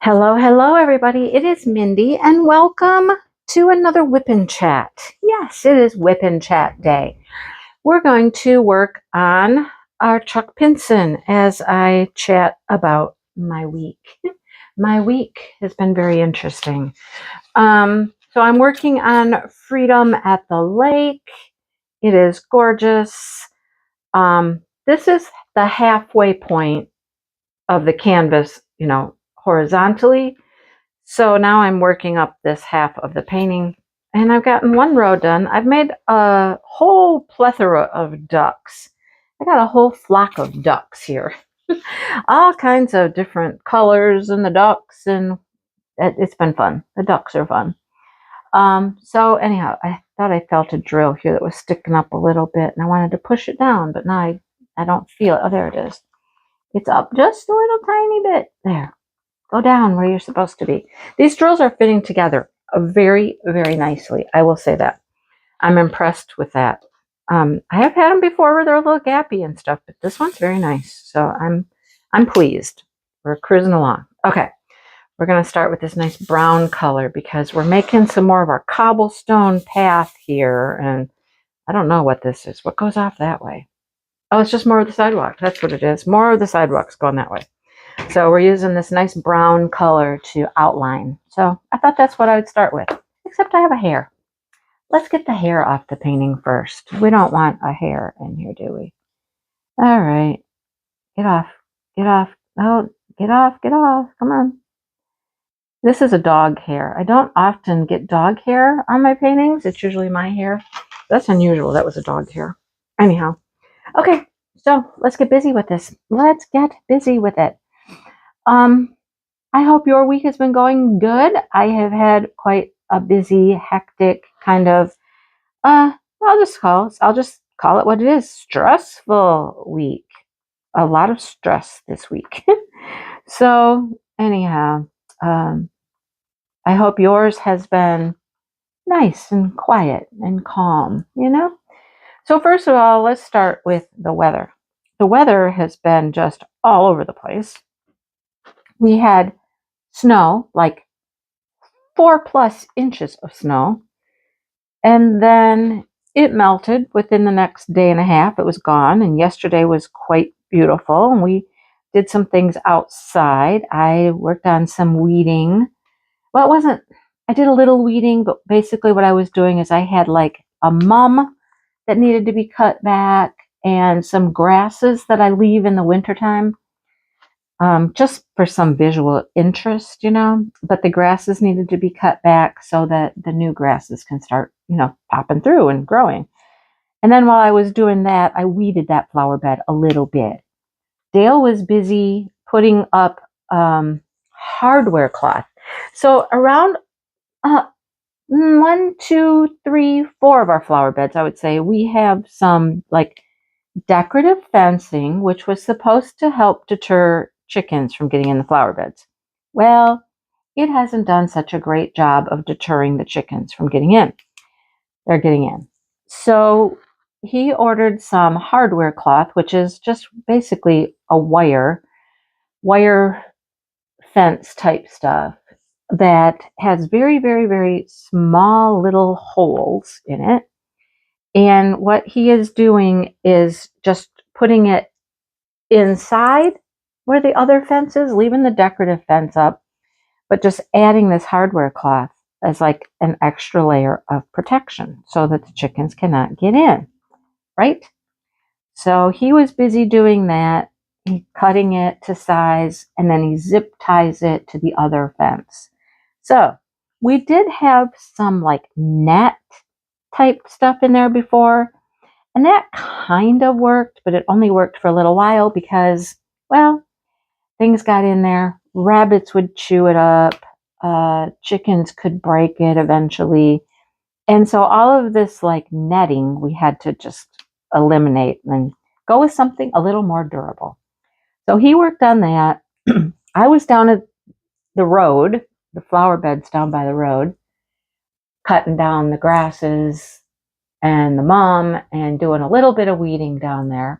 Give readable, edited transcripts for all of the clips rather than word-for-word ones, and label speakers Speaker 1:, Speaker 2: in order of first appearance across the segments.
Speaker 1: Hello, hello, everybody. It is Mindy, and welcome to another WIP and Chat. Yes, it is WIP and Chat day. We're going to work on our Chuck Pinson as I chat about my week. My week has been very interesting. So I'm working on Freedom at the Lake. It is gorgeous. This is the halfway point of the canvas, horizontally. So now I'm working up this half of the painting, and I've gotten one row done. I've made a whole plethora of ducks. I got a whole flock of ducks here. All kinds of different colors in the ducks, and it's been fun. The ducks are fun. So anyhow, I thought I felt a drill here that was sticking up a little bit, and I wanted to push it down, but now I don't feel it. Oh, there it is. It's up just a little tiny bit. There. Go down where you're supposed to be. These drills are fitting together very, very nicely. I will say that. I'm impressed with that. I have had them before where they're a little gappy and stuff, but this one's very nice. So I'm pleased. We're cruising along. Okay, we're going to start with this nice brown color because we're making some more of our cobblestone path here. And I don't know what this is. What goes off that way? Oh, it's just more of the sidewalk. That's what it is. More of the sidewalks going that way. So we're using this nice brown color to outline. So I thought that's what I would start with, except I have a hair. Let's get the hair off the painting first. We don't want a hair in here, do we? All right. Get off. Get off. Oh, get off. Get off. Come on. This is a dog hair. I don't often get dog hair on my paintings. It's usually my hair. That's unusual. That was a dog hair. Anyhow. Okay. So let's get busy with this. Let's get busy with it. I hope your week has been going good. I have had quite a busy, hectic kind of, I'll just call it what it is. Stressful week. A lot of stress this week. So anyhow, I hope yours has been nice and quiet and calm, So first of all, let's start with the weather. The weather has been just all over the place. We had snow, like 4+ inches of snow. And then it melted within the next day and a half. It was gone. And yesterday was quite beautiful. And we did some things outside. I worked on some weeding. Well, I did a little weeding, but basically what I was doing is I had like a mum that needed to be cut back and some grasses that I leave in the wintertime. Just for some visual interest, but the grasses needed to be cut back so that the new grasses can start, popping through and growing. And then while I was doing that, I weeded that flower bed a little bit. Dale was busy putting up hardware cloth. So around 1, 2, 3, 4 of our flower beds, I would say, we have some like decorative fencing, which was supposed to help deter chickens from getting in the flower beds. Well, it hasn't done such a great job of deterring the chickens from getting in. They're getting in. So he ordered some hardware cloth, which is just basically a wire fence type stuff that has very, very, very small little holes in it. And what he is doing is just putting it inside where the other fence is, leaving the decorative fence up, but just adding this hardware cloth as like an extra layer of protection so that the chickens cannot get in, right? So he was busy doing that, cutting it to size, and then he zip ties it to the other fence. So we did have some like net type stuff in there before, and that kind of worked, but it only worked for a little while because, well, things got in there. Rabbits would chew it up. Chickens could break it eventually. And so all of this like netting, we had to just eliminate and go with something a little more durable. So he worked on that. I was down at the road, the flower beds down by the road, cutting down the grasses and the mum and doing a little bit of weeding down there.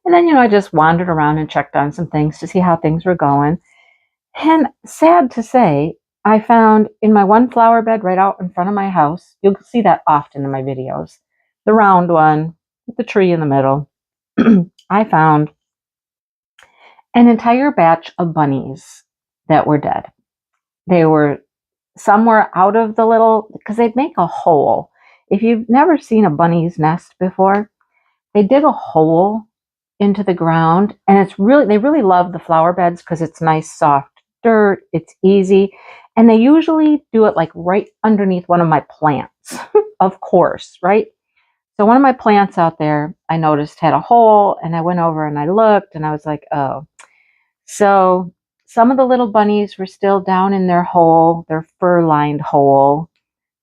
Speaker 1: And then, I just wandered around and checked on some things to see how things were going. And sad to say, I found in my one flower bed right out in front of my house, you'll see that often in my videos, the round one with the tree in the middle. I found an entire batch of bunnies that were dead. They were somewhere out of the little, because they'd make a hole. If you've never seen a bunny's nest before, they dig a hole into the ground, and they really love the flower beds because it's nice, soft dirt, it's easy, and they usually do it like right underneath one of my plants, of course, right? So one of my plants out there, I noticed had a hole, and I went over and I looked, and I was like, oh. So some of the little bunnies were still down in their hole, their fur-lined hole.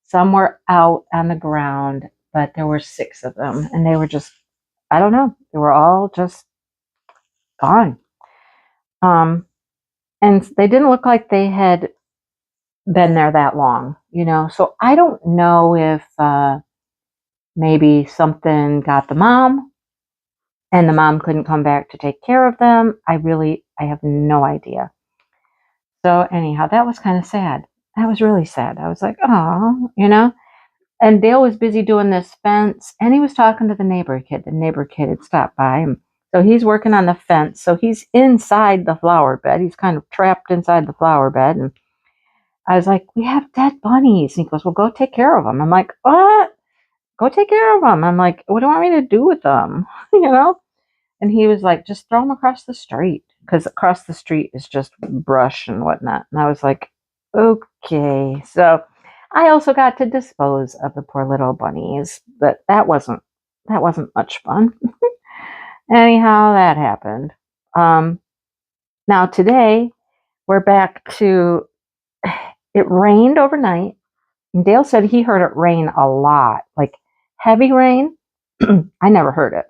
Speaker 1: Some were out on the ground, but there were 6 of them, and they were just, I don't know, they were all just gone. And they didn't look like they had been there that long, So I don't know if maybe something got the mom and the mom couldn't come back to take care of them. I have no idea. So anyhow, that was kind of sad. That was really sad. I was like, oh, And Dale was busy doing this fence, and he was talking to the neighbor kid. The neighbor kid had stopped by him. So he's working on the fence. So he's inside the flower bed. He's kind of trapped inside the flower bed. And I was like, we have dead bunnies. And he goes, well, go take care of them. I'm like, what? Go take care of them. I'm like, what do you want me to do with them? And he was like, just throw them across the street. Because across the street is just brush and whatnot. And I was like, okay. So I also got to dispose of the poor little bunnies, but that wasn't much fun. Anyhow, that happened. Now today we're back to, it rained overnight, and Dale said he heard it rain a lot, like heavy rain. I never heard it.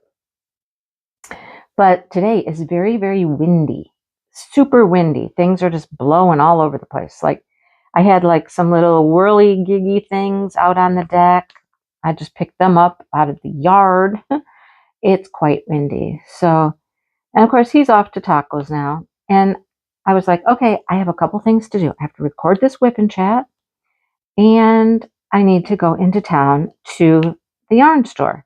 Speaker 1: But today is very, very windy, super windy. Things are just blowing all over the place. Like I had like some little whirly giggy things out on the deck. I just picked them up out of the yard. It's quite windy. So, and of course he's off to tacos now. And I was like, okay, I have a couple things to do. I have to record this whip and chat, and I need to go into town to the yarn store,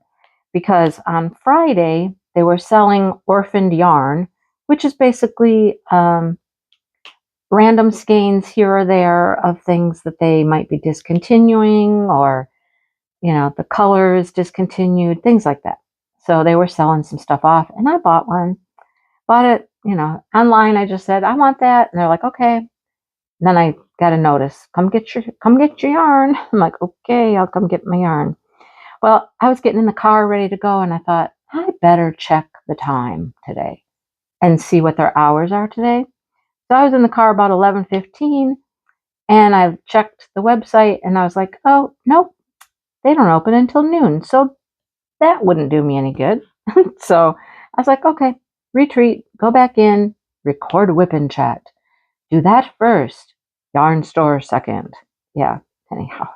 Speaker 1: because on Friday they were selling orphaned yarn, which is basically random skeins here or there of things that they might be discontinuing, or the color is discontinued, things like that. So they were selling some stuff off, and I bought it online. I just said, I want that, and they're like, okay. And then I got a notice, come get your yarn. I'm like, okay, I'll come get my yarn. Well, I was getting in the car ready to go, and I thought, I better check the time today and see what their hours are today. So I was in the car about 11:15, and I checked the website, and I was like, oh, nope, they don't open until noon. So that wouldn't do me any good. So I was like, okay, retreat, go back in, record whip and chat. Do that first, yarn store second. Yeah, anyhow.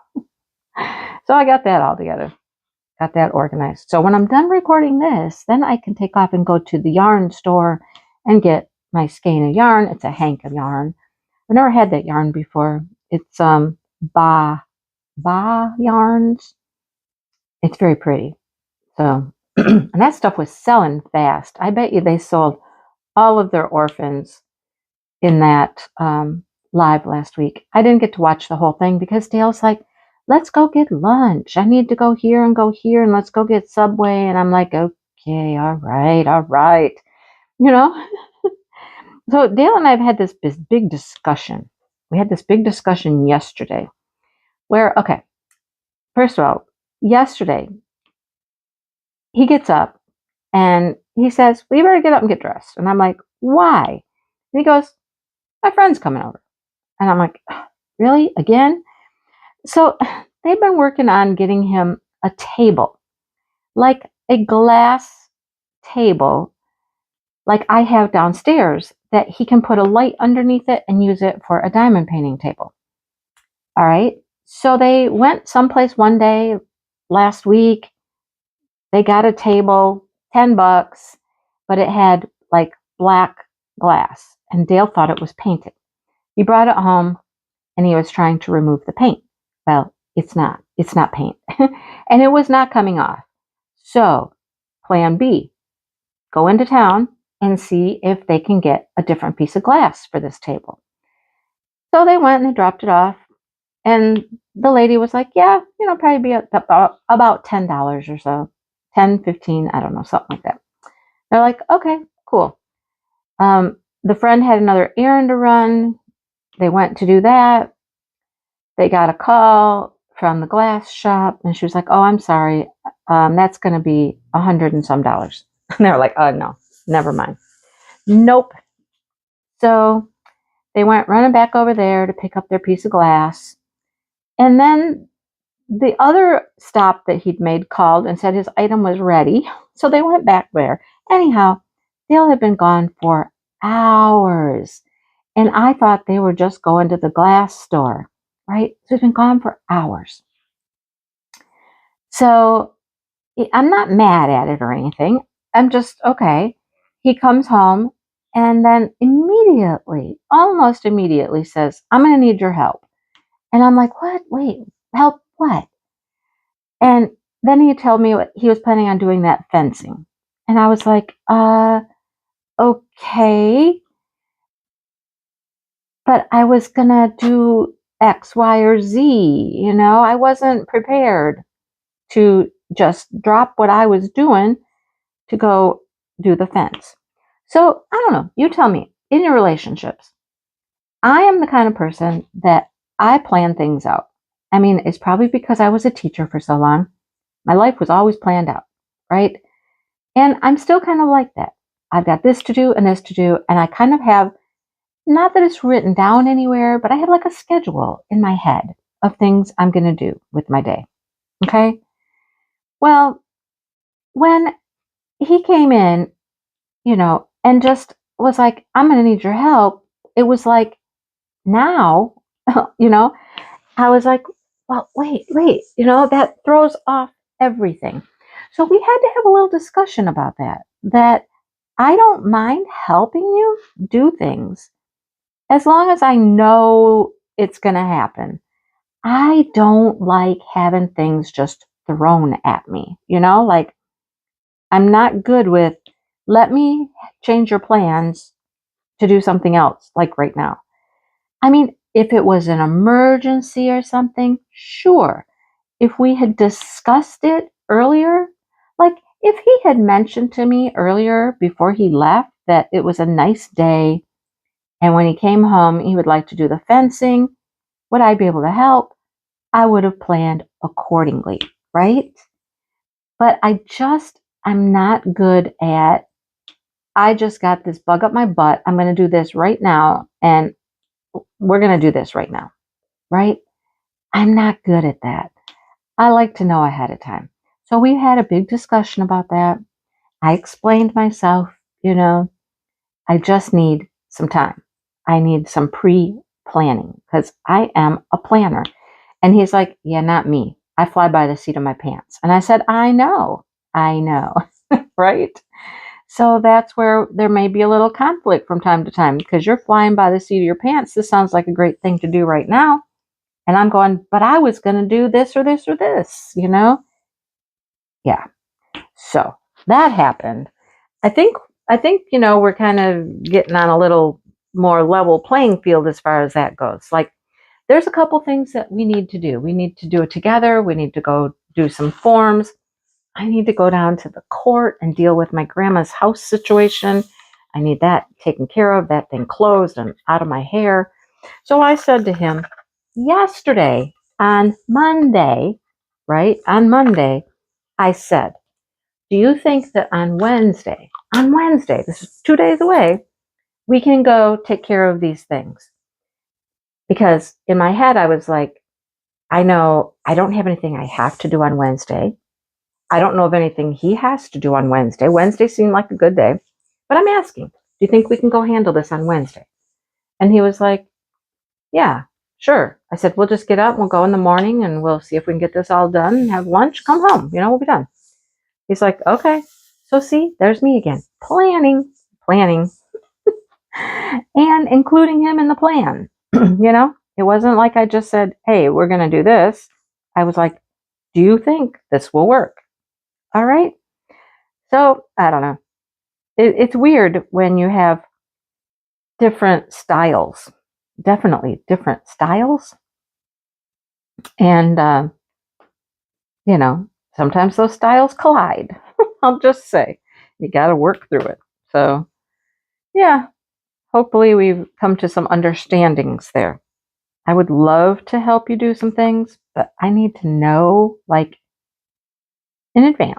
Speaker 1: So I got that all together. Got that organized. So when I'm done recording this, then I can take off and go to the yarn store and get my skein of yarn. It's a hank of yarn. I've never had that yarn before. It's Ba yarns. It's very pretty. So, and that stuff was selling fast. I bet you they sold all of their orphans in that live last week. I didn't get to watch the whole thing because Dale's like, let's go get lunch. I need to go here, and let's go get Subway. And I'm like, okay, all right. So Dale and I have had this big discussion. We had this big discussion yesterday where, okay, first of all, yesterday he gets up and he says, well, you better get up and get dressed. And I'm like, why? And he goes, my friend's coming over. And I'm like, really? Again? So they've been working on getting him a table, like a glass table, like I have downstairs, that he can put a light underneath it and use it for a diamond painting table. All right. So they went someplace one day last week. They got a table, $10. but it had like black glass, and Dale thought it was painted. He brought it home and he was trying to remove the paint. Well, it's not paint. And it was not coming off. So, plan B, go into town and see if they can get a different piece of glass for this table. So they went and they dropped it off. And the lady was like, yeah, probably be about $10 or so. 10, 15, I don't know, something like that. They're like, okay, cool. The friend had another errand to run. They went to do that. They got a call from the glass shop, and she was like, oh, I'm sorry. That's going to be $100 and some. And they were like, oh, no, never mind. Nope. So they went running back over there to pick up their piece of glass. And then the other stop that he'd made called and said his item was ready. So they went back there. Anyhow, Dale had been gone for hours. And I thought they were just going to the glass store, right? So he's been gone for hours. So I'm not mad at it or anything. I'm just, okay. He comes home and then immediately, almost immediately says, I'm going to need your help. And I'm like, what? Wait, help what? And then he told me he was planning on doing that fencing. And I was like, okay. But I was going to do X, Y, or Z. I wasn't prepared to just drop what I was doing to go do the fence. So I don't know. You tell me, in your relationships, I am the kind of person that I plan things out. I mean, it's probably because I was a teacher for so long. My life was always planned out, right? And I'm still kind of like that. I've got this to do and this to do. And I kind of have, not that it's written down anywhere, but I have like a schedule in my head of things I'm going to do with my day. Okay? Well, when he came in, and just was like, I'm going to need your help. It was like, now, I was like, well, wait, that throws off everything. So we had to have a little discussion about that I don't mind helping you do things as long as I know it's going to happen. I don't like having things just thrown at me, like I'm not good with, let me change your plans to do something else, like right now. I mean, if it was an emergency or something, sure. If we had discussed it earlier, like if he had mentioned to me earlier before he left that it was a nice day and when he came home he would like to do the fencing, would I be able to help? I would have planned accordingly, right? But I'm not good at, I just got this bug up my butt. I'm going to do this right now and we're going to do this right now, right? I'm not good at that. I like to know ahead of time. So we had a big discussion about that. I explained myself, I just need some time. I need some pre-planning because I am a planner. And he's like, yeah, not me. I fly by the seat of my pants. And I said, I know, right? So that's where there may be a little conflict from time to time because you're flying by the seat of your pants. This sounds like a great thing to do right now. And I'm going, but I was going to do this or this or this, Yeah. So that happened. I think, we're kind of getting on a little more level playing field as far as that goes. Like there's a couple things that we need to do. We need to do it together. We need to go do some forms. I need to go down to the court and deal with my grandma's house situation. I need that taken care of, that thing closed and out of my hair. So I said to him yesterday on Monday, right? On Monday, I said, do you think that on Wednesday, this is 2 days away, we can go take care of these things? Because in my head, I was like, I know I don't have anything I have to do on Wednesday. I don't know of anything he has to do on Wednesday. Wednesday seemed like a good day. But I'm asking, do you think we can go handle this on Wednesday? And he was like, yeah, sure. I said, we'll just get up, we'll go in the morning, and we'll see if we can get this all done, have lunch, come home, we'll be done. He's like, okay. So see, there's me again. Planning. And including him in the plan. It wasn't like I just said, hey, we're going to do this. I was like, do you think this will work? All right. So I don't know. It's weird when you have different styles, definitely different styles. And, sometimes those styles collide. I'll just say you got to work through it. So, yeah, hopefully we've come to some understandings there. I would love to help you do some things, but I need to know, like, in advance.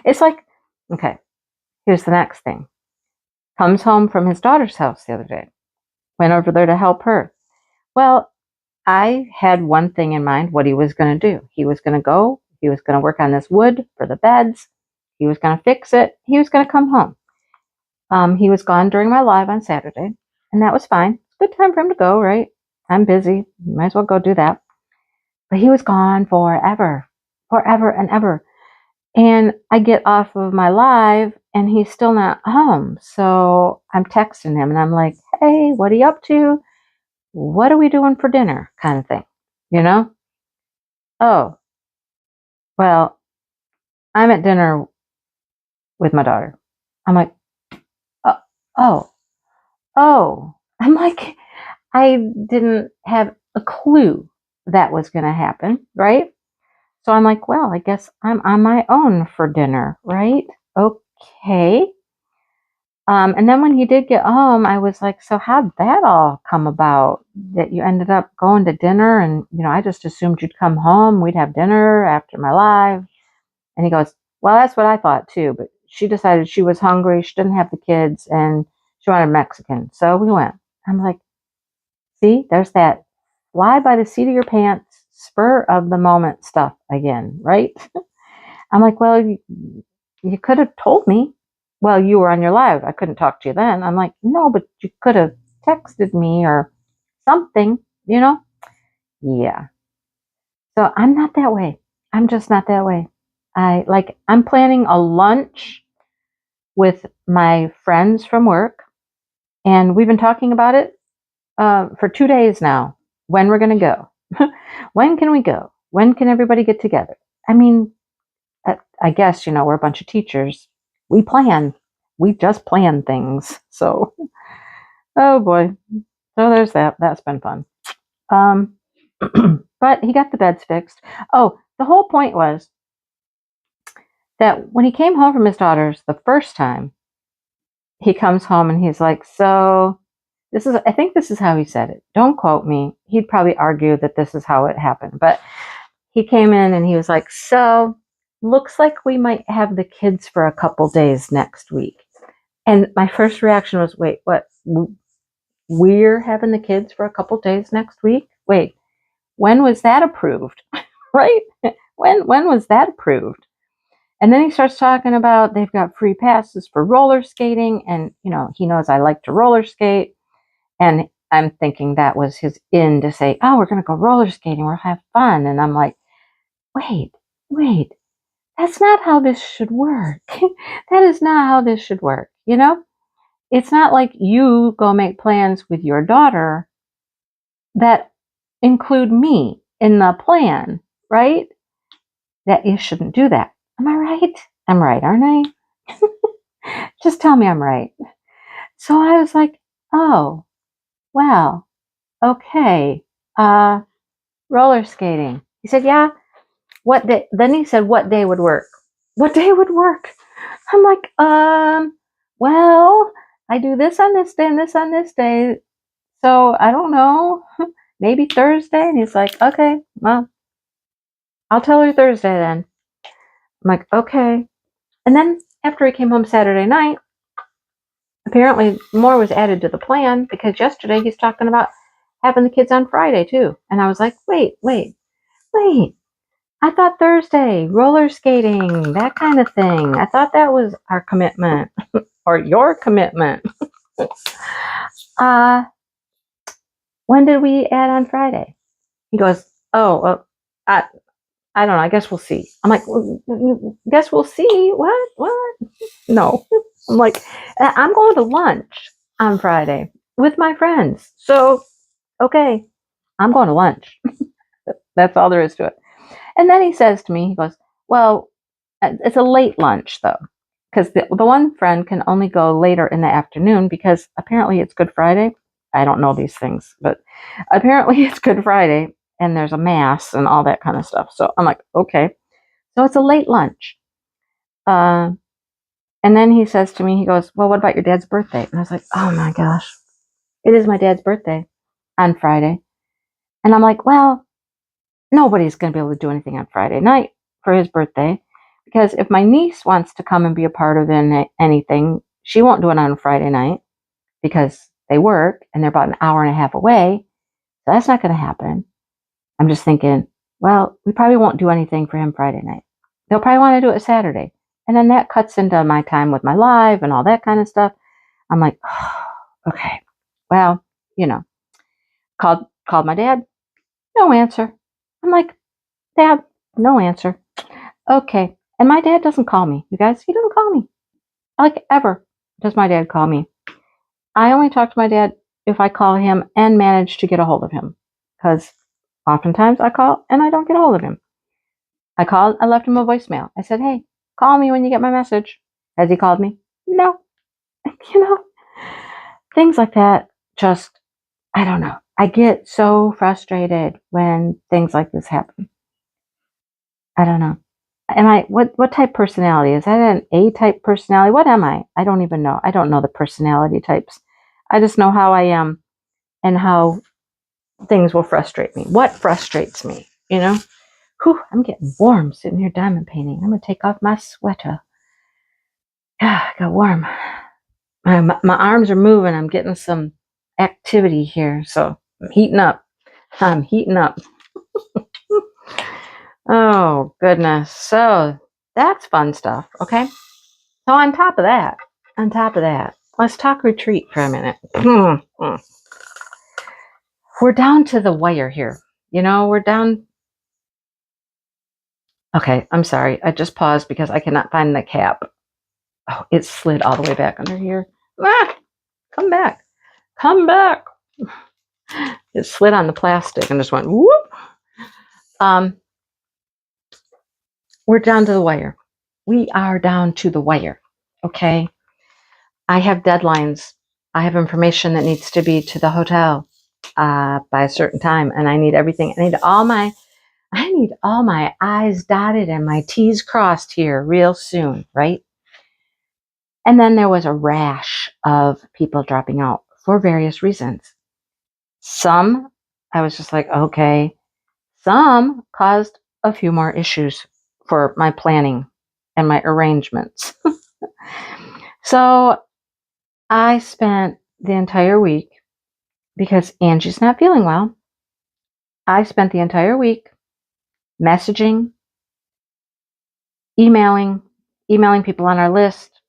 Speaker 1: It's like, okay, here's the next thing. Comes home from his daughter's house the other day. Went over there to help her. Well, I had one thing in mind, what he was going to do. He was going to work on this wood for the beds. He was going to fix it. He was going to come home. He was gone during my live on Saturday, and that was fine. It's a good time for him to go, right? I'm busy. Might as well go do that. But he was gone forever and ever. And I get off of my live, and he's still not home. So I'm texting him, and I'm like, hey, what are you up to? What are we doing for dinner? Kind of thing, you know? Oh, well, I'm at dinner with my daughter. I'm like, oh, oh, oh. I'm like, I didn't have a clue that was going to happen, right? So I'm like, well, I guess I'm on my own for dinner, right? Okay. And then when he did get home, I was like, so how'd that all come about that you ended up going to dinner? And, I just assumed you'd come home. We'd have dinner after my live. And he goes, well, that's what I thought too. But she decided she was hungry. She didn't have the kids and she wanted Mexican. So we went. I'm like, see, there's that fly by the seat of your pants, spur of the moment stuff again, right? I'm like, well, you could have told me. Well, you were on your live. I couldn't talk to you then. I'm like, no, but you could have texted me or something, Yeah. So I'm not that way. I'm just not that way. I'm planning a lunch with my friends from work, and we've been talking about it for 2 days now. When we're going to go? When can we go? When can everybody get together? I mean, I guess we're a bunch of teachers. We plan. We just plan things. So, oh boy. So there's that. That's been fun. But he got the beds fixed. Oh, the whole point was that when he came home from his daughter's the first time, he comes home and he's like, so I think this is how he said it. Don't quote me. He'd probably argue that this is how it happened. But he came in and he was like, so looks like we might have the kids for a couple days next week. And my first reaction was, wait, what? We're having the kids for a couple days next week? Wait, when was that approved? Right? When was that approved? And then he starts talking about they've got free passes for roller skating. And, he knows I like to roller skate. And I'm thinking that was his in to say, oh, we're going to go roller skating. We'll have fun. And I'm like, wait, that's not how this should work. That is not how this should work. It's not like you go make plans with your daughter that include me in the plan, right? That you shouldn't do that. Am I right? I'm right, aren't I? Just tell me I'm right. So I was like, oh, well, okay. Roller skating. He said, yeah. What day? Then he said, what day would work? What day would work? I'm like, well, I do this on this day and this on this day. So I don't know, maybe Thursday. And he's like, okay, well, I'll tell her Thursday then. I'm like, okay. And then after he came home Saturday night, apparently more was added to the plan because yesterday he's talking about having the kids on Friday too. And I was like, wait. I thought Thursday, roller skating, that kind of thing. I thought that was our commitment or your commitment. When did we add on Friday? He goes, oh, well, I don't know. I guess we'll see. I'm like, guess we'll see. What? No. I'm like, I'm going to lunch on Friday with my friends. So, okay, I'm going to lunch. That's all there is to it. And then he says to me, he goes, well, it's a late lunch though, because the one friend can only go later in the afternoon because apparently it's Good Friday. I don't know these things, but apparently it's Good Friday and there's a mass and all that kind of stuff. So I'm like, okay. So it's a late lunch. And then he says to me, he goes, well, what about your dad's birthday? And I was like, oh my gosh, it is my dad's birthday on Friday. And I'm like, well, nobody's going to be able to do anything on Friday night for his birthday. Because if my niece wants to come and be a part of anything, she won't do it on a Friday night because they work and they're about an hour and a half away. So that's not going to happen. I'm just thinking, well, we probably won't do anything for him Friday night. They'll probably want to do it Saturday. And then that cuts into my time with my live and all that kind of stuff. I'm like, oh, okay, well, called my dad. No answer. I'm like, Dad, no answer. Okay. And my dad doesn't call me. You guys, he doesn't call me. Like ever does my dad call me. I only talk to my dad if I call him and manage to get a hold of him. Because oftentimes I call and I don't get a hold of him. I called, I left him a voicemail. I said, hey, call me when you get my message. Has he called me? No. Things like that just, I don't know. I get so frustrated when things like this happen. I don't know. What type personality? Is that an A-type personality? What am I? I don't even know. I don't know the personality types. I just know how I am and how things will frustrate me. What frustrates me, Whew, I'm getting warm sitting here diamond painting. I'm going to take off my sweater. I got warm. My arms are moving. I'm getting some activity here. So I'm heating up. Oh, goodness. So that's fun stuff. Okay. So on top of that, let's talk retreat for a minute. We're down to the wire here. We're down. Okay. I'm sorry. I just paused because I cannot find the cap. Oh, it slid all the way back under here. Come back. It slid on the plastic and just went whoop. We're down to the wire. We are down to the wire. Okay. I have deadlines. I have information that needs to be to the hotel by a certain time, and I need everything. I need all my I's dotted and my T's crossed here real soon, right? And then there was a rash of people dropping out for various reasons. Some, I was just like, okay. Some caused a few more issues for my planning and my arrangements. So I spent the entire week, because Angie's not feeling well, I spent the entire week messaging, emailing people on our list,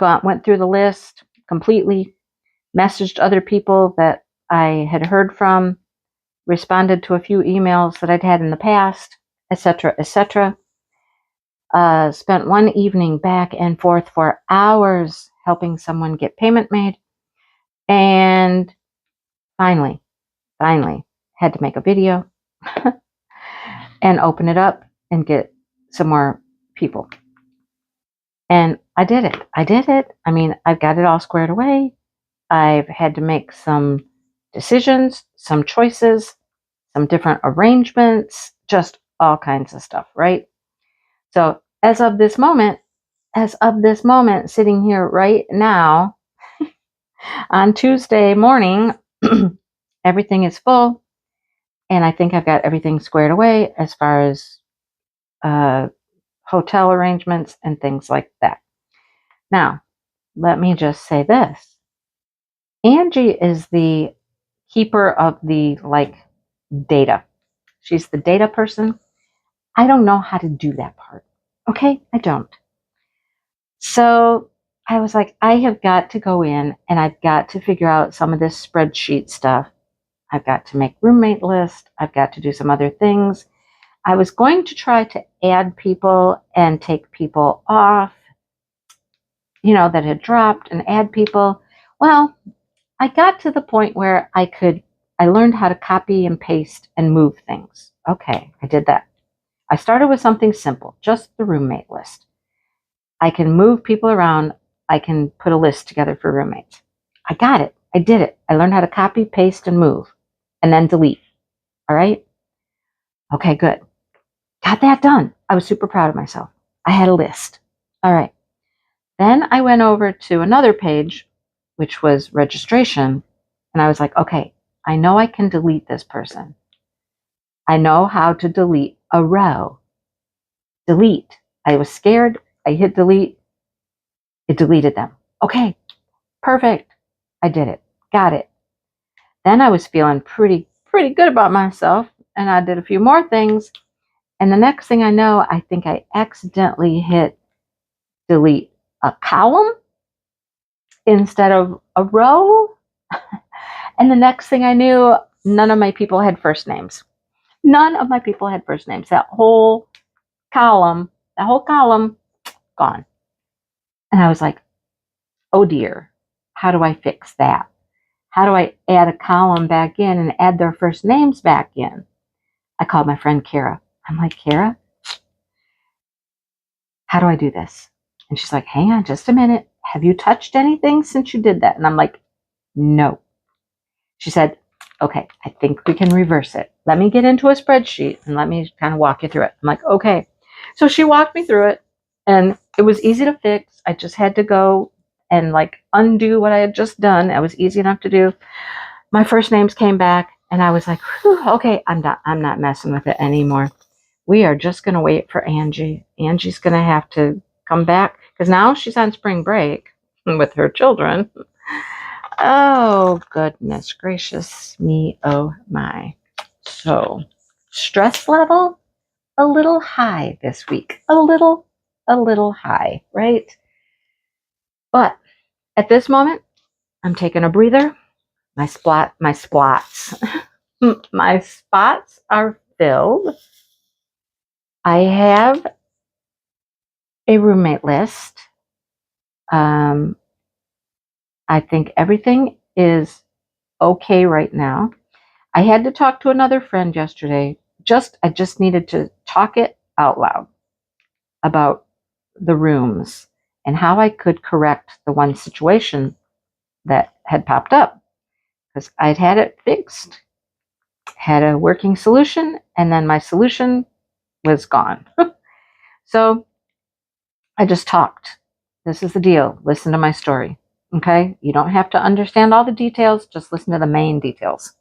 Speaker 1: went through the list completely, messaged other people that I had heard from, responded to a few emails that I'd had in the past, etc., etc. Spent one evening back and forth for hours helping someone get payment made. And finally had to make a video and open it up and get some more people. And I did it. I mean, I've got it all squared away. I've had to make some decisions, some choices, some different arrangements, just all kinds of stuff, right? So as of this moment, sitting here right now on Tuesday morning, everything is full. And I think I've got everything squared away as far as hotel arrangements and things like that. Now, let me just say this. Angie is the keeper of the data. She's the data person. I don't know how to do that part. Okay? I don't. So I was like, I have got to go in and I've got to figure out some of this spreadsheet stuff. I've got to make roommate list. I've got to do some other things. I was going to try to add people and take people off, that had dropped, and add people. Well, I got to the point where I learned how to copy and paste and move things. Okay, I did that. I started with something simple, just the roommate list. I can move people around. I can put a list together for roommates. I got it. I did it. I learned how to copy, paste, and move, and then delete. All right? Okay, good. Got that done. I was super proud of myself. I had a list. All right. Then I went over to another page, which was registration, and I was like, okay, I know I can delete this person. I know how to delete a row. Delete. I was scared. I hit delete. It deleted them. Okay, perfect. I did it. Got it. Then I was feeling pretty good about myself, and I did a few more things. And the next thing I know, I think I accidentally hit delete a column instead of a row. And the next thing I knew, none of my people had first names. None of my people had first names. That whole column, gone. And I was like, oh dear, how do I fix that? How do I add a column back in and add their first names back in? I called my friend Kara. I'm like, Kara, how do I do this? And she's like, hang on just a minute. Have you touched anything since you did that? And I'm like, no. She said, okay, I think we can reverse it. Let me get into a spreadsheet and let me kind of walk you through it. I'm like, okay. So she walked me through it, and it was easy to fix. I just had to go and undo what I had just done. It was easy enough to do. My first names came back, and I was like, okay, I'm not messing with it anymore. We are just going to wait for Angie. Angie's going to have to come back because now she's on spring break with her children. Oh, goodness gracious me, oh my. So, stress level, a little high this week. A little high, right? But at this moment, I'm taking a breather. My spots, my spots are filled. I have a roommate list. I think everything is okay right now. I had to talk to another friend yesterday. I just needed to talk it out loud about the rooms and how I could correct the one situation that had popped up, because I'd had it fixed, had a working solution, and then my solution was gone. So I just talked. This is the deal. Listen to my story. Okay? You don't have to understand all the details, just listen to the main details.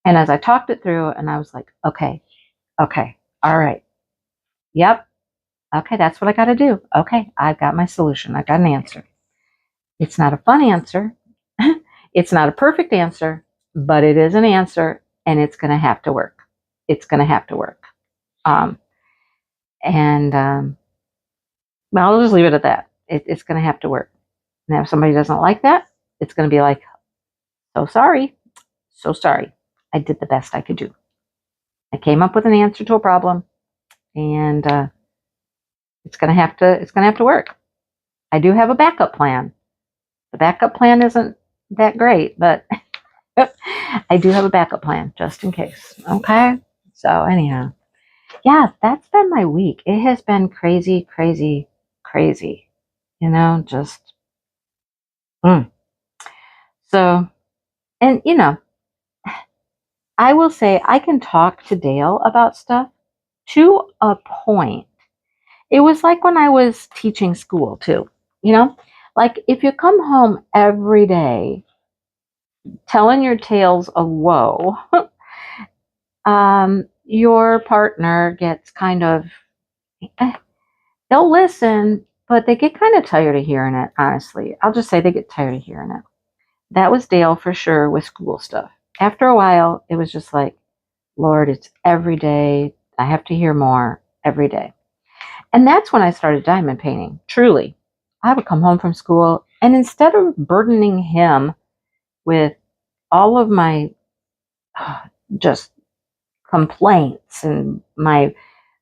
Speaker 1: And as I talked it through, and I was like, okay, all right. Yep. Okay, that's what I got to do. Okay, I've got my solution. I've got an answer. It's not a fun answer. It's not a perfect answer, but it is an answer, and it's going to have to work. It's going to have to work. Well, I'll just leave it at that. It's going to have to work. Now, if somebody doesn't like that, it's going to be like, so sorry. I did the best I could do. I came up with an answer to a problem, and it's going to have to work. I do have a backup plan. The backup plan isn't that great, but I do have a backup plan just in case. Okay. So anyhow, yeah, that's been my week. It has been crazy. Just. So, and I will say I can talk to Dale about stuff to a point. It was like when I was teaching school too, like if you come home every day telling your tales of woe, your partner gets kind of, they'll listen, but they get kind of tired of hearing it, honestly. I'll just say they get tired of hearing it. That was Dale for sure with school stuff. After a while, it was just like, Lord, it's every day. I have to hear more every day. And that's when I started diamond painting. Truly, I would come home from school, and instead of burdening him with all of my just complaints and my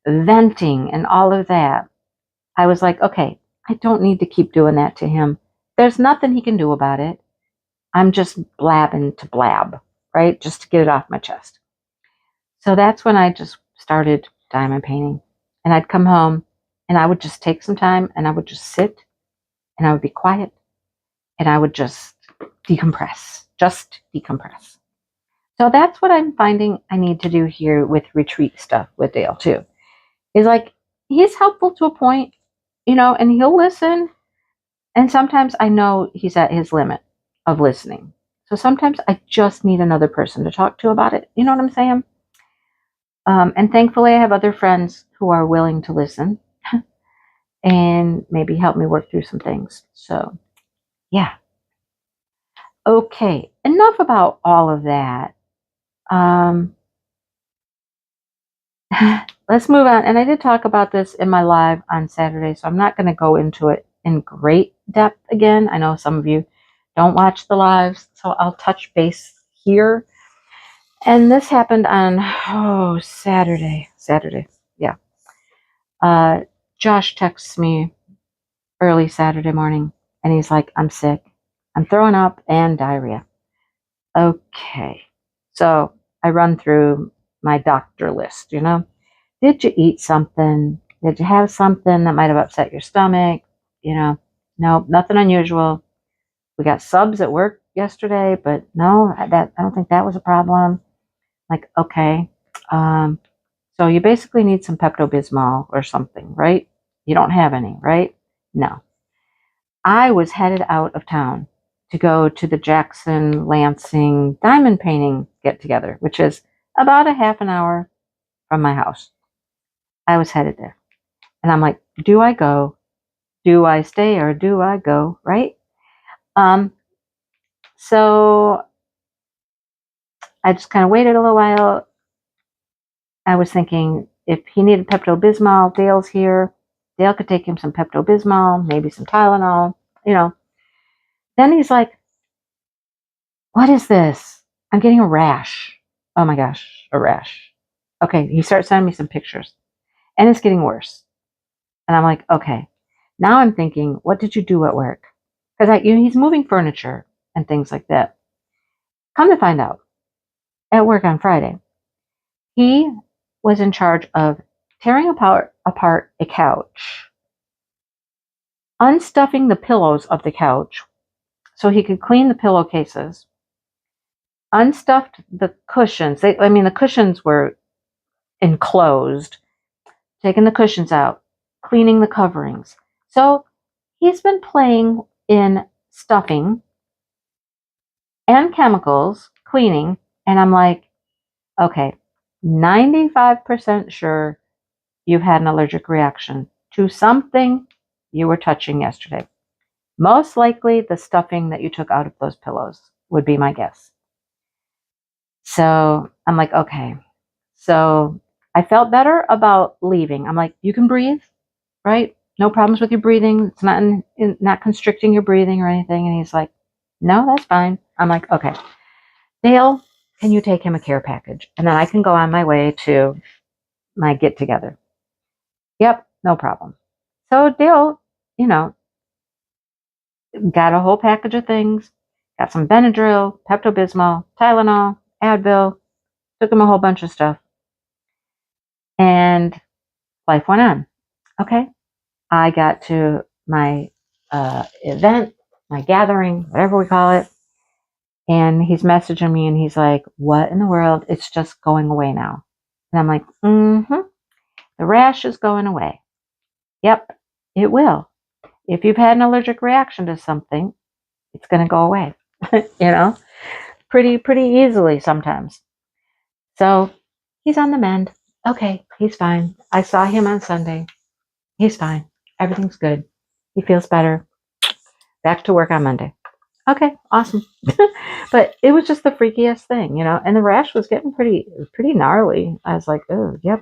Speaker 1: venting and all of that, I was like, okay, I don't need to keep doing that to him. There's nothing he can do about it. I'm just blabbing to blab, right? Just to get it off my chest. So that's when I just started diamond painting. And I'd come home and I would just take some time and I would just sit and I would be quiet and I would just just decompress. So that's what I'm finding I need to do here with retreat stuff with Dale too. Is like, he's helpful to a point, and he'll listen. And sometimes I know he's at his limit of listening. So sometimes I just need another person to talk to about it. You know what I'm saying? And thankfully I have other friends who are willing to listen and maybe help me work through some things. So yeah. Okay, enough about all of that. Let's move on. And I did talk about this in my live on Saturday, so I'm not going to go into it in great depth again. I know some of you don't watch the lives, so I'll touch base here. And this happened on, Saturday. Yeah. Josh texts me early Saturday morning, and he's like, I'm sick. I'm throwing up and diarrhea. Okay. So I run through my doctor list, Did you eat something? Did you have something that might have upset your stomach? No, nothing unusual. We got subs at work yesterday, but no, I don't think that was a problem. Like, okay. So you basically need some Pepto-Bismol or something, right? You don't have any, right? No. I was headed out of town to go to the Jackson Lansing diamond painting get together, which is about a half an hour from my house. I was headed there. And I'm like, do I go? Do I stay or do I go? Right? So I just kind of waited a little while. I was thinking if he needed Pepto-Bismol, Dale's here. Dale could take him some Pepto-Bismol, maybe some Tylenol, Then he's like, what is this? I'm getting a rash. Oh my gosh, a rash. Okay, he starts sending me some pictures. And it's getting worse. And I'm like, okay. Now I'm thinking, what did you do at work? Because he's moving furniture and things like that. Come to find out, at work on Friday, he was in charge of tearing apart a couch, unstuffing the pillows of the couch so he could clean the pillowcases, unstuffed the cushions. The cushions were enclosed, taking the cushions out, cleaning the coverings. So he's been playing in stuffing and chemicals, cleaning, and I'm like, okay, 95% sure you've had an allergic reaction to something you were touching yesterday. Most likely the stuffing that you took out of those pillows would be my guess. So I'm like, okay. So I felt better about leaving. I'm like, you can breathe, right? No problems with your breathing. It's not constricting your breathing or anything. And he's like, no, that's fine. I'm like, okay. Dale, can you take him a care package? And then I can go on my way to my get together. Yep, no problem. So Dale, got a whole package of things. Got some Benadryl, Pepto-Bismol, Tylenol, Advil. Took him a whole bunch of stuff. And life went on. Okay. I got to my event, my gathering, whatever we call it. And he's messaging me and he's like, what in the world? It's just going away now. And I'm like, the rash is going away. Yep, it will. If you've had an allergic reaction to something, it's going to go away, pretty easily sometimes. So he's on the mend. Okay, he's fine. I saw him on Sunday. He's fine. Everything's good. He feels better. Back to work on Monday. Okay, awesome. But it was just the freakiest thing, and the rash was getting pretty gnarly. I was like, oh, yep,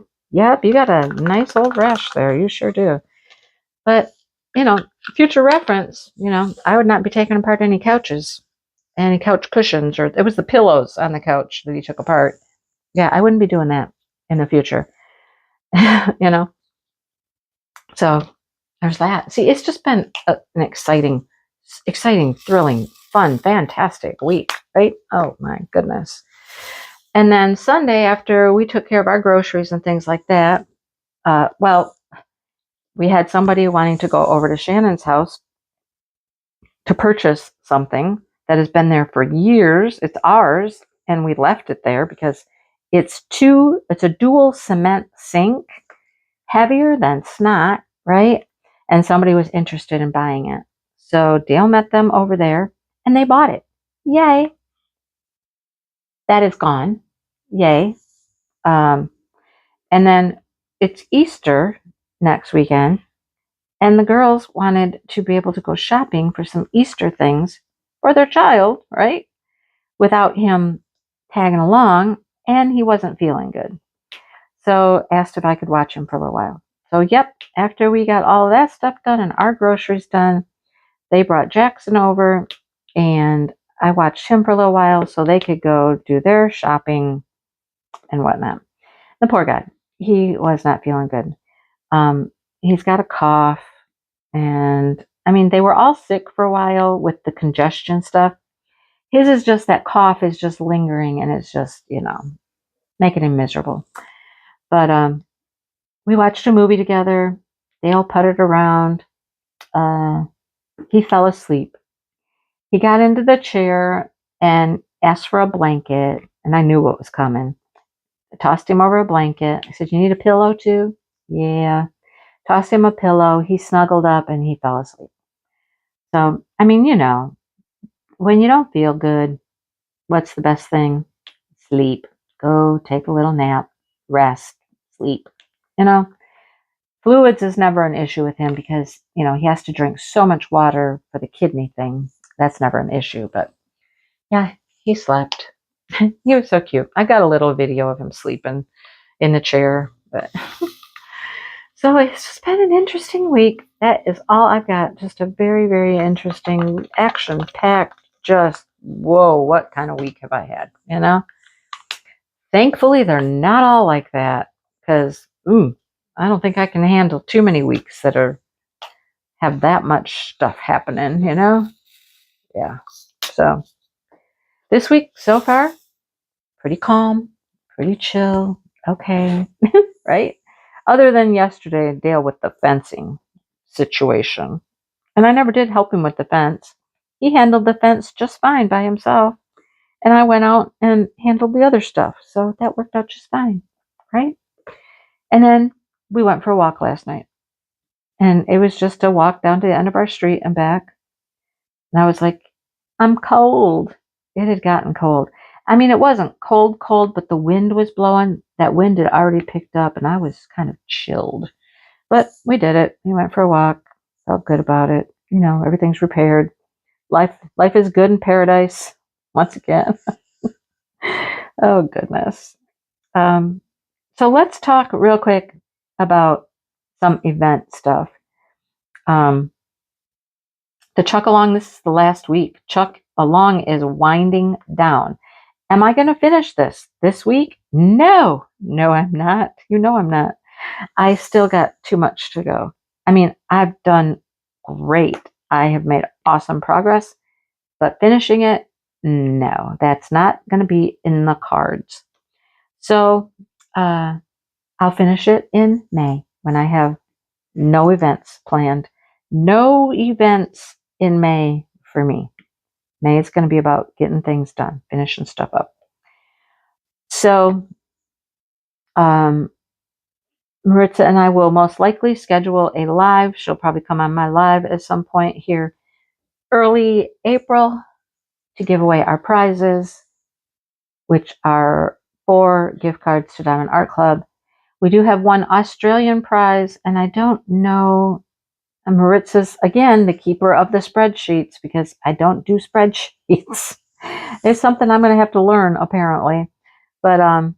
Speaker 1: you got a nice old rash there. You sure do. But, future reference, I would not be taking apart any couches, any couch cushions, or it was the pillows on the couch that he took apart. Yeah, I wouldn't be doing that in the future. You know? So there's that. See, it's just been an exciting, thrilling, fun, fantastic week, right? Oh my goodness. And then Sunday, after we took care of our groceries and things like that, well, we had somebody wanting to go over to Shannon's house to purchase something that has been there for years. It's ours, and we left it there because it's a dual cement sink, heavier than snot, right? And somebody was interested in buying it. So Dale met them over there and they bought it. Yay. That is gone. Yay. Um, and then it's Easter next weekend. And the girls wanted to be able to go shopping for some Easter things for their child, right? Without him tagging along. And he wasn't feeling good. So asked if I could watch him for a little while. So yep, after we got all of that stuff done and our groceries done, they brought Jackson over and I watched him for a little while so they could go do their shopping and whatnot. The poor guy, he was not feeling good. He's got a cough, and I mean, they were all sick for a while with the congestion stuff. His is just that cough is just lingering and it's just, making him miserable. But we watched a movie together. They all puttered around. He fell asleep. He got into the chair and asked for a blanket, and I knew what was coming. I tossed him over a blanket. I said, "You need a pillow too?" Yeah. Tossed him a pillow. He snuggled up and he fell asleep. So, I mean, when you don't feel good, what's the best thing? Sleep. Go take a little nap, rest, sleep. Fluids is never an issue with him because, he has to drink so much water for the kidney thing. That's never an issue. But yeah, he slept. He was so cute. I got a little video of him sleeping in the chair. But so it's just been an interesting week. That is all I've got. Just a very, very interesting, action-packed, just, whoa, what kind of week have I had, Thankfully, they're not all like that because, I don't think I can handle too many weeks that have that much stuff happening, Yeah. So this week so far, pretty calm, pretty chill. Okay. Right? Other than yesterday, Dale with the fencing situation. And I never did help him with the fence. He handled the fence just fine by himself. And I went out and handled the other stuff. So that worked out just fine. Right? And then we went for a walk last night. And it was just a walk down to the end of our street and back. And I was like, I'm cold. It had gotten cold. I mean, it wasn't cold, but the wind was blowing. That wind had already picked up and I was kind of chilled. But we did it. We went for a walk. Felt good about it. Everything's repaired. Life is good in paradise once again. Oh, goodness. So let's talk real quick about some event stuff. The Chuck Along, this is the last week. Chuck Along is winding down. Am I going to finish this week? No, I'm not. I'm not. I still got too much to go. I mean, I've done great. I have made awesome progress, but finishing it, no, that's not going to be in the cards. So I'll finish it in May when I have no events planned. No events in May for me. May is going to be about getting things done, finishing stuff up. So Maritza and I will most likely schedule a live. She'll probably come on my live at some point here early April to give away our prizes, which are 4 gift cards to Diamond Art Club. We do have one Australian prize, and I don't know. Maritza's, again, the keeper of the spreadsheets because I don't do spreadsheets. There's something I'm going to have to learn, apparently. But I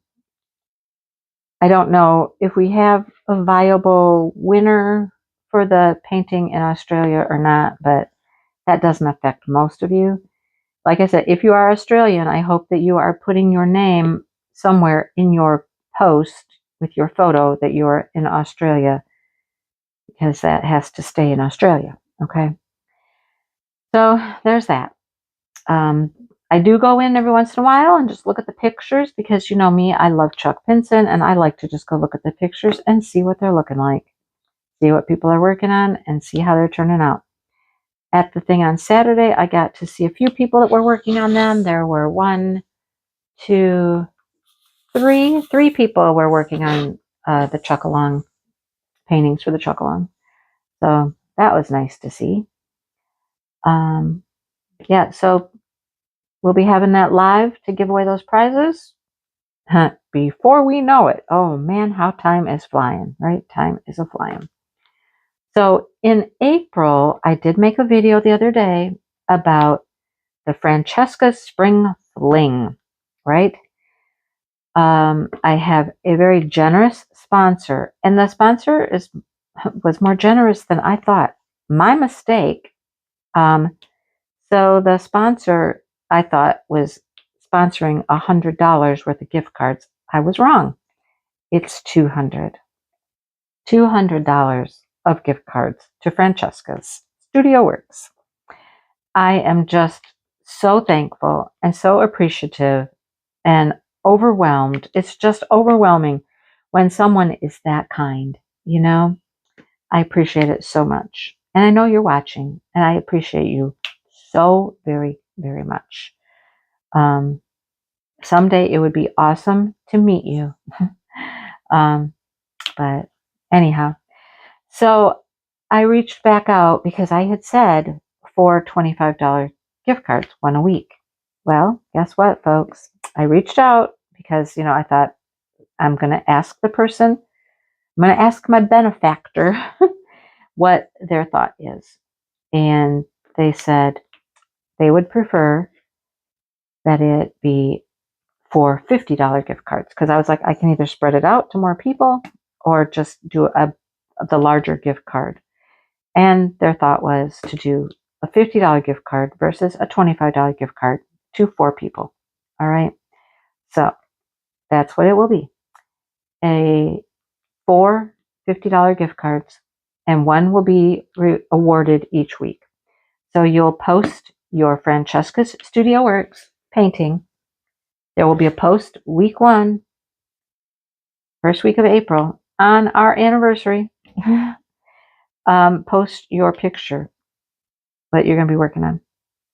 Speaker 1: don't know if we have a viable winner for the painting in Australia or not, but that doesn't affect most of you. Like I said, if you are Australian, I hope that you are putting your name somewhere in your post with your photo that you're in Australia, because that has to stay in Australia. Okay. So there's that. I do go in every once in a while and just look at the pictures because you know me, I love Chuck Pinson and I like to just go look at the pictures and see what they're looking like, see what people are working on and see how they're turning out. At the thing on Saturday, I got to see a few people that were working on them. There were three people were working on the Chuck Along paintings for the Chuck Along. So that was nice to see. Yeah, so we'll be having that live to give away those prizes before we know it. Oh man, how time is flying, right? Time is a flying. So in April, I did make a video the other day about the Francesca Spring Fling, right? I have a very generous sponsor, and the sponsor was more generous than I thought. My mistake. So the sponsor, I thought, was sponsoring $100 worth of gift cards. I was wrong. It's $200 of gift cards to Francesca's Studio Works. I am just so thankful and so appreciative and overwhelmed. It's just overwhelming when someone is that kind, you know? I appreciate it so much. And I know you're watching, and I appreciate you so very, very much. Someday it would be awesome to meet you. But anyhow, so I reached back out because I had said 4 $25 gift cards, one a week. Well, guess what, folks? I reached out because, you know, I thought I'm going to ask the person, I'm going to ask my benefactor what their thought is. And they said they would prefer that it be for $50 gift cards, because I was like, I can either spread it out to more people or just do the larger gift card. And their thought was to do a $50 gift card versus a $25 gift card to 4 people. All right. So that's what it will be. 4 $50 gift cards, and one will be awarded each week. So you'll post your Francesca's Studio Works painting. There will be a post week 1, first week of April, on our anniversary. Post your picture that you're going to be working on.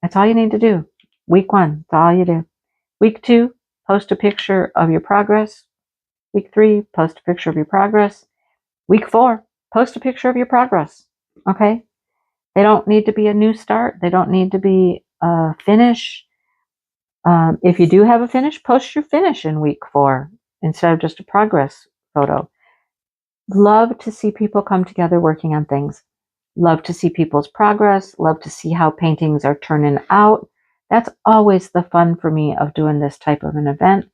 Speaker 1: That's all you need to do. Week 1, that's all you do. Week 2, post a picture of your progress. Week 3, post a picture of your progress. Week 4, post a picture of your progress. Okay? They don't need to be a new start. They don't need to be a finish. If you do have a finish, post your finish in week 4 instead of just a progress photo. Love to see people come together working on things. Love to see people's progress. Love to see how paintings are turning out. That's always the fun for me of doing this type of an event.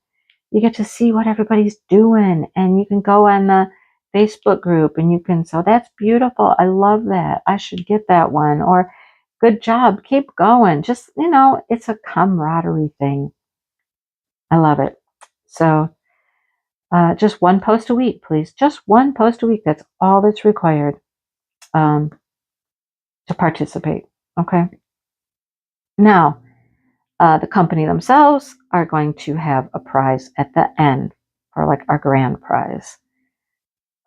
Speaker 1: You get to see what everybody's doing, and you can go on the Facebook group and you can, so that's beautiful. I love that. I should get that one. Or good job. Keep going. Just, you know, it's a camaraderie thing. I love it. So just one post a week, please. Just one post a week. That's all that's required to participate. Okay. Now, the company themselves are going to have a prize at the end for like our grand prize.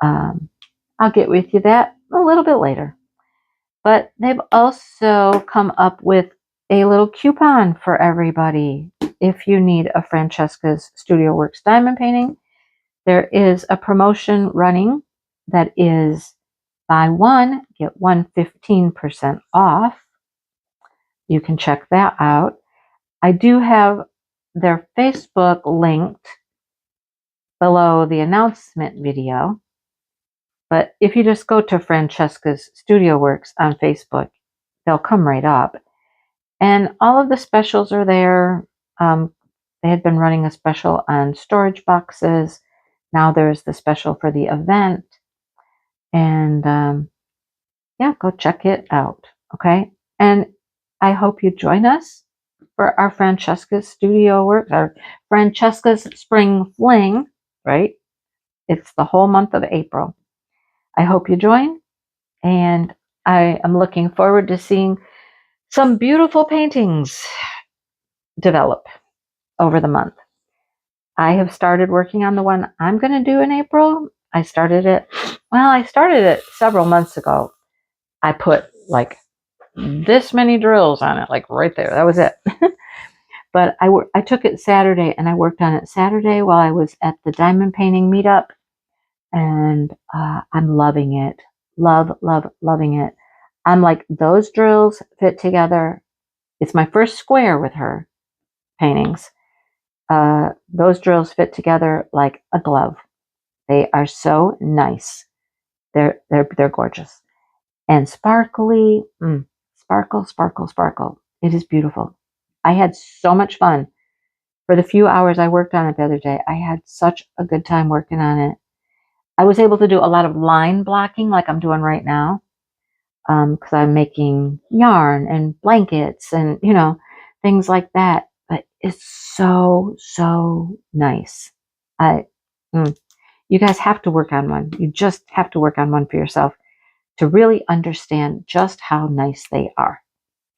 Speaker 1: I'll get with you that a little bit later. But they've also come up with a little coupon for everybody. If you need a Francesca's Studio Works diamond painting, there is a promotion running that is buy one, get one 15% off. You can check that out. I do have their Facebook linked below the announcement video. But if you just go to Francesca's Studio Works on Facebook, they'll come right up. And all of the specials are there. They had been running a special on storage boxes. Now there's the special for the event. And yeah, go check it out. Okay. And I hope you join us for our Francesca's Studio Works, our Francesca's Spring Fling, right? It's the whole month of April. I hope you join, and I am looking forward to seeing some beautiful paintings develop over the month. I have started working on the one I'm going to do in April. I started it several months ago. I put like this many drills on it, like right there. That was it. But I took it Saturday and I worked on it Saturday while I was at the diamond painting meetup, and I'm loving it. Loving it. I'm like, those drills fit together. It's my first square with her paintings. Those drills fit together like a glove. They are so nice. They're gorgeous and sparkly. Sparkle. It is beautiful. I had so much fun for the few hours I worked on it the other day. I had such a good time working on it. I was able to do a lot of line blocking like I'm doing right now, because I'm making yarn and blankets and, things like that. But it's so nice. You guys have to work on one. You just have to work on one for yourself to really understand just how nice they are.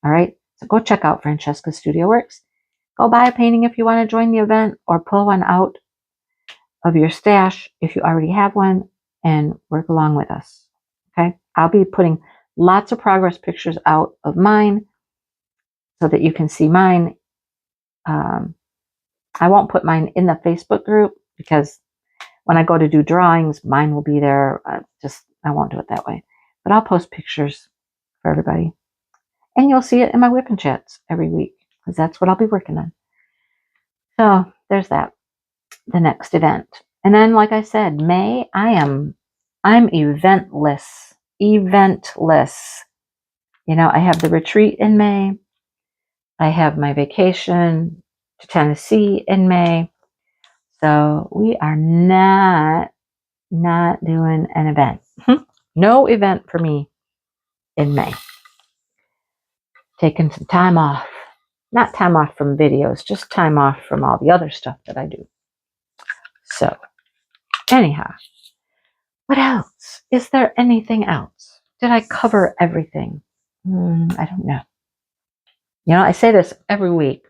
Speaker 1: All right. So go check out Francesca's Studio Works. Go buy a painting if you want to join the event, or pull one out of your stash if you already have one, and work along with us. Okay. I'll be putting lots of progress pictures out of mine so that you can see mine. I won't put mine in the Facebook group because when I go to do drawings, mine will be there. I won't do it that way. But I'll post pictures for everybody. And you'll see it in my WIP and chats every week, because that's what I'll be working on. So there's that, the next event. And then, like I said, May, I'm eventless. I have the retreat in May. I have my vacation to Tennessee in May. So we are not doing an event. No event for me in May. Taking some time off. Not time off from videos, just time off from all the other stuff that I do. So, anyhow, what else? Is there anything else? Did I cover everything? I don't know. I say this every week.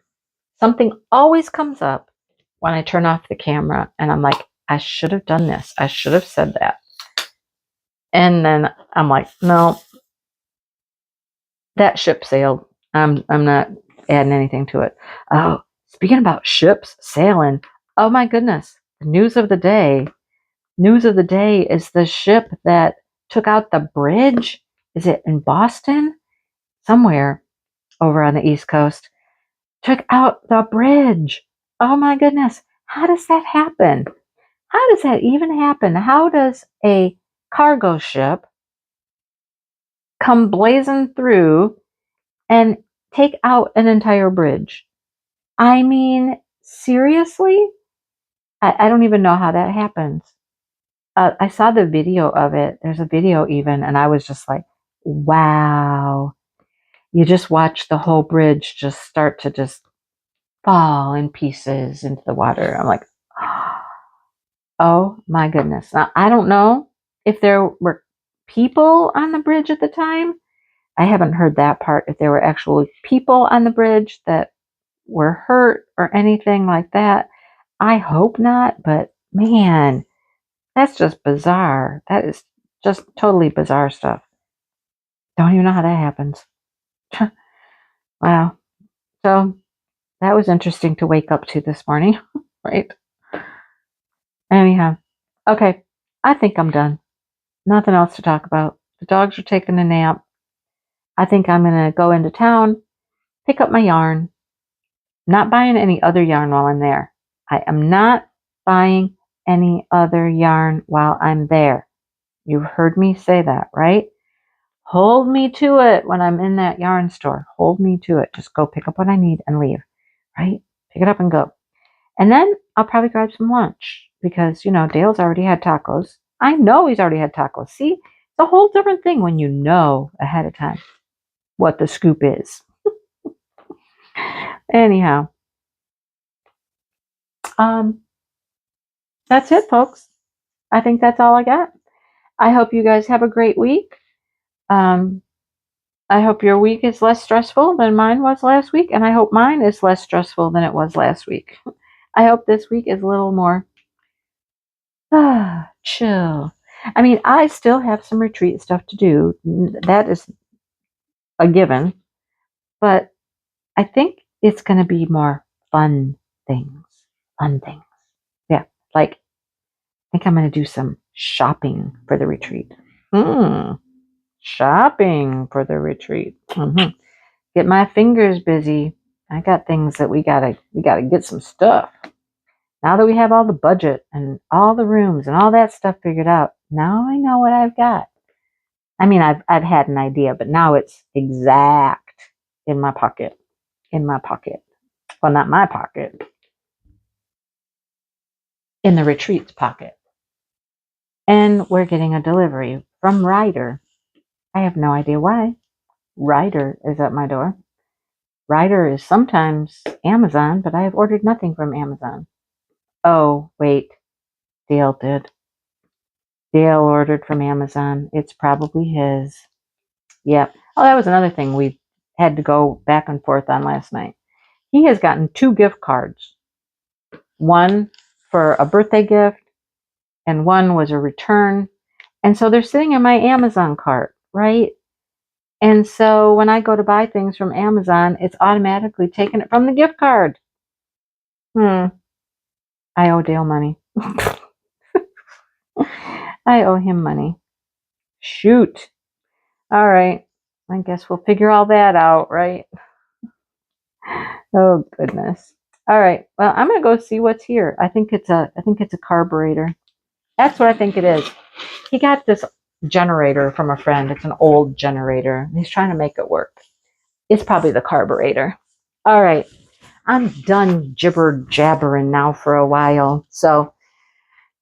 Speaker 1: Something always comes up when I turn off the camera, and I'm like, I should have done this. I should have said that. And then I'm like, no, that ship sailed. I'm not adding anything to it. Oh, speaking about ships sailing, oh my goodness, the news of the day is the ship that took out the bridge. Is it in Boston? Somewhere over on the East Coast. Took out the bridge. Oh my goodness. How does that happen? How does that even happen? How does a cargo ship come blazing through and take out an entire bridge? I mean, seriously? I don't even know how that happens. I saw the video of it. There's a video even, and I was just like, wow. You just watch the whole bridge just start to just fall in pieces into the water. I'm like, oh my goodness. Now, I don't know if there were people on the bridge at the time. I haven't heard that part. If there were actual people on the bridge that were hurt or anything like that. I hope not, but man, that's just bizarre. That is just totally bizarre stuff. Don't even know how that happens. Wow. So that was interesting to wake up to this morning, right? Anyhow, okay, I think I'm done. Nothing else to talk about. The dogs are taking a nap. I think I'm going to go into town, pick up my yarn. Not buying any other yarn while I'm there. I am not buying any other yarn while I'm there. You've heard me say that, right? Hold me to it when I'm in that yarn store. Hold me to it. Just go pick up what I need and leave, right? Pick it up and go. And then I'll probably grab some lunch because, Dale's already had tacos. I know he's already had tacos. See, it's a whole different thing when you know ahead of time what the scoop is. Anyhow, that's it, folks. I think that's all I got. I hope you guys have a great week. Um, I hope your week is less stressful than mine was last week, and I hope mine is less stressful than it was last week. I hope this week is a little more chill. I mean, I still have some retreat stuff to do. That is a given, but I think it's going to be more fun things. Fun things. Yeah, like I think I'm going to do some shopping for the retreat. Shopping for the retreat. Get my fingers busy. I got things that we gotta get some stuff. Now that we have all the budget and all the rooms and all that stuff figured out, now I know what I've got. I mean, I've had an idea, but now it's exact in my pocket. In my pocket. Well, not my pocket. In the retreat's pocket. And we're getting a delivery from Ryder. I have no idea why. Ryder is at my door. Ryder is sometimes Amazon, but I have ordered nothing from Amazon. Oh, wait. Dale did. Dale ordered from Amazon. It's probably his. Yep. Oh, that was another thing we had to go back and forth on last night. He has gotten 2 gift cards. One for a birthday gift, and one was a return. And so they're sitting in my Amazon cart, right? And so when I go to buy things from Amazon, it's automatically taking it from the gift card. I owe Dale money. I owe him money. Shoot. All right. I guess we'll figure all that out, right? Oh goodness. All right. Well, I'm gonna go see what's here. I think it's a carburetor. That's what I think it is. He got this generator from a friend. It's an old generator. He's trying to make it work. It's probably the carburetor. All right. I'm done jibber jabbering now for a while. So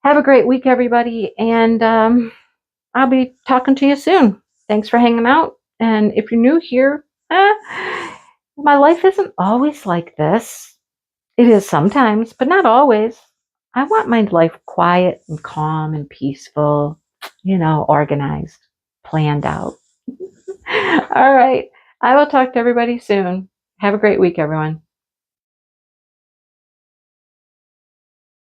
Speaker 1: have a great week, everybody, and I'll be talking to you soon. Thanks for hanging out. And if you're new here, my life isn't always like this. It is sometimes, but not always. I want my life quiet and calm and peaceful, organized, planned out. All right. I will talk to everybody soon. Have a great week, everyone.